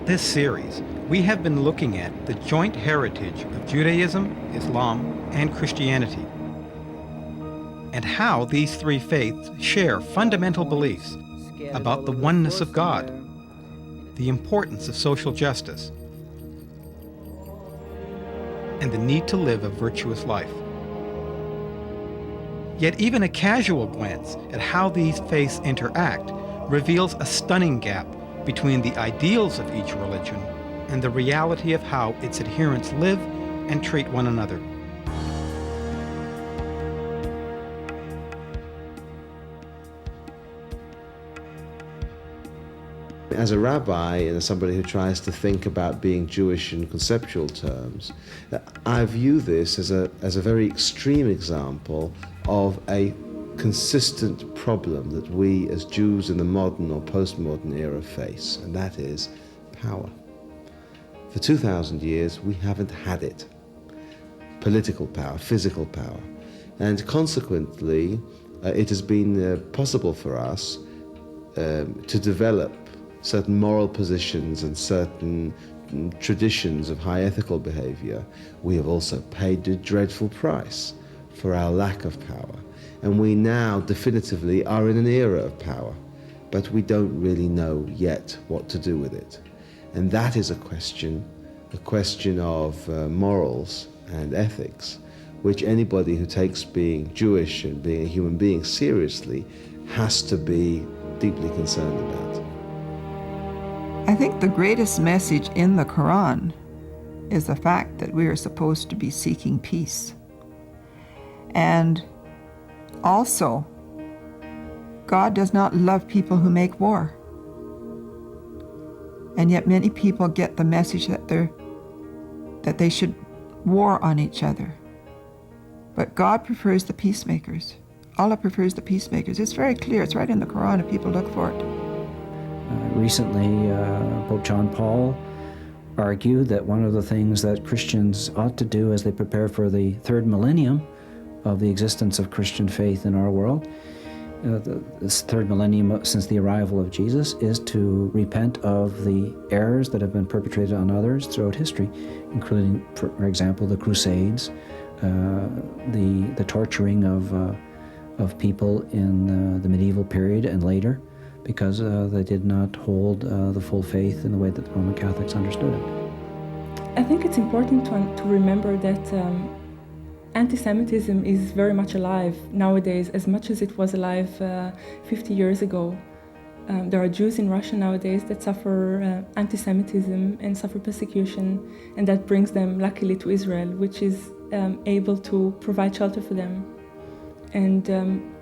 this series, we have been looking at the joint heritage of Judaism, Islam, and Christianity, and how these three faiths share fundamental beliefs about the oneness of God, the importance of social justice, and the need to live a virtuous life. Yet even a casual glance at how these faiths interact reveals a stunning gap between the ideals of each religion and the reality of how its adherents live and treat one another. As a rabbi and as somebody who tries to think about being Jewish in conceptual terms, I view this as a very extreme example of a consistent problem that we as Jews in the modern or postmodern era face, and that is power. For 2,000 years we haven't had it. Political power, physical power. And consequently, it has been possible for us to develop certain moral positions and certain traditions of high ethical behavior. We have also paid a dreadful price for our lack of power. And we now definitively are in an era of power, but we don't really know yet what to do with it. And that is a question of morals and ethics, which anybody who takes being Jewish and being a human being seriously has to be deeply concerned about. I think the greatest message in the Quran is the fact that we are supposed to be seeking peace. And also, God does not love people who make war. And yet many people get the message that they should war on each other. But God prefers the peacemakers. Allah prefers the peacemakers. It's very clear. It's right in the Quran if people look for it. Recently, Pope John Paul argued that one of the things that Christians ought to do as they prepare for the third millennium of the existence of Christian faith in our world, this third millennium since the arrival of Jesus, is to repent of the errors that have been perpetrated on others throughout history, including, for example, the Crusades, the torturing of people in the medieval period and later, because they did not hold the full faith in the way that the Roman Catholics understood it. I think it's important to remember that anti-Semitism is very much alive nowadays, as much as it was alive 50 years ago. There are Jews in Russia nowadays that suffer anti-Semitism and suffer persecution, and that brings them luckily to Israel, which is able to provide shelter for them. And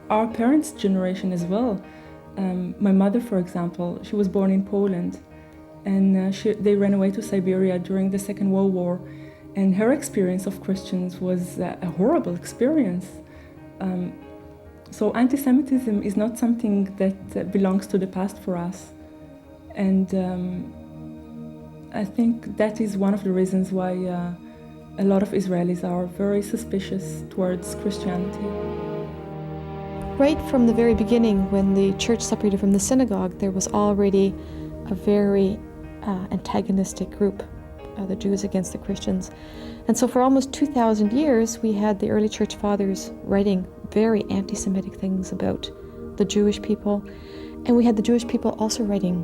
our parents' generation as well. My mother, for example, she was born in Poland, and they ran away to Siberia during the Second World War, and her experience of Christians was a horrible experience. So anti-Semitism is not something that belongs to the past for us, and I think that is one of the reasons why a lot of Israelis are very suspicious towards Christianity. Right from the very beginning, when the church separated from the synagogue, there was already a very antagonistic group, the Jews against the Christians. And so for almost 2,000 years, we had the early church fathers writing very anti-Semitic things about the Jewish people. And we had the Jewish people also writing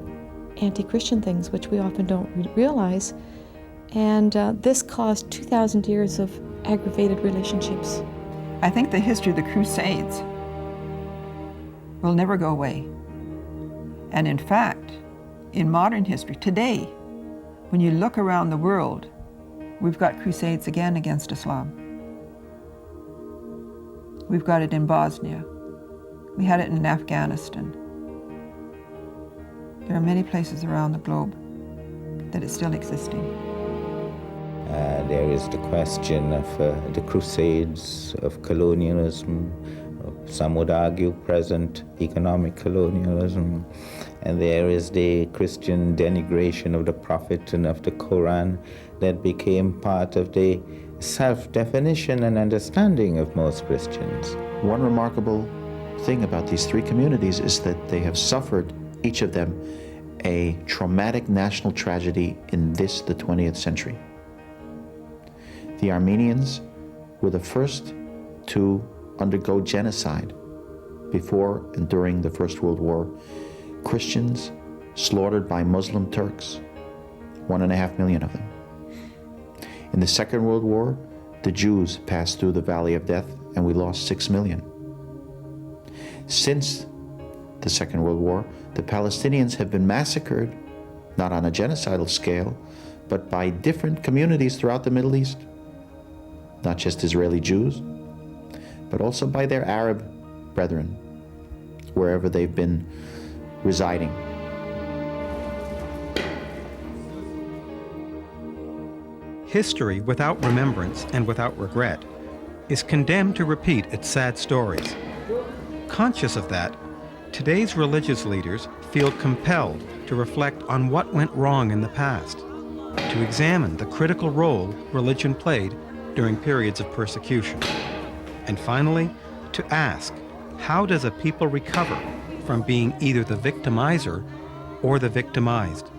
anti-Christian things, which we often don't realize. And this caused 2,000 years of aggravated relationships. I think the history of the Crusades will never go away. And in fact, in modern history, today, when you look around the world, we've got crusades again against Islam. We've got it in Bosnia. We had it in Afghanistan. There are many places around the globe that it's still existing. There is the question of the crusades of colonialism, some would argue present economic colonialism, and there is the Christian denigration of the Prophet and of the Quran that became part of the self-definition and understanding of most Christians. One remarkable thing about these three communities is that they have suffered, each of them, a traumatic national tragedy in the 20th century. The Armenians were the first to undergo genocide before and during the First World War. Christians slaughtered by Muslim Turks, 1.5 million of them. In the Second World War, the Jews passed through the Valley of Death and we lost 6 million. Since the Second World War, the Palestinians have been massacred, not on a genocidal scale, but by different communities throughout the Middle East. Not just Israeli Jews, but also by their Arab brethren, wherever they've been residing. History without remembrance and without regret is condemned to repeat its sad stories. Conscious of that, today's religious leaders feel compelled to reflect on what went wrong in the past, to examine the critical role religion played during periods of persecution, and finally, to ask, how does a people recover from being either the victimizer or the victimized?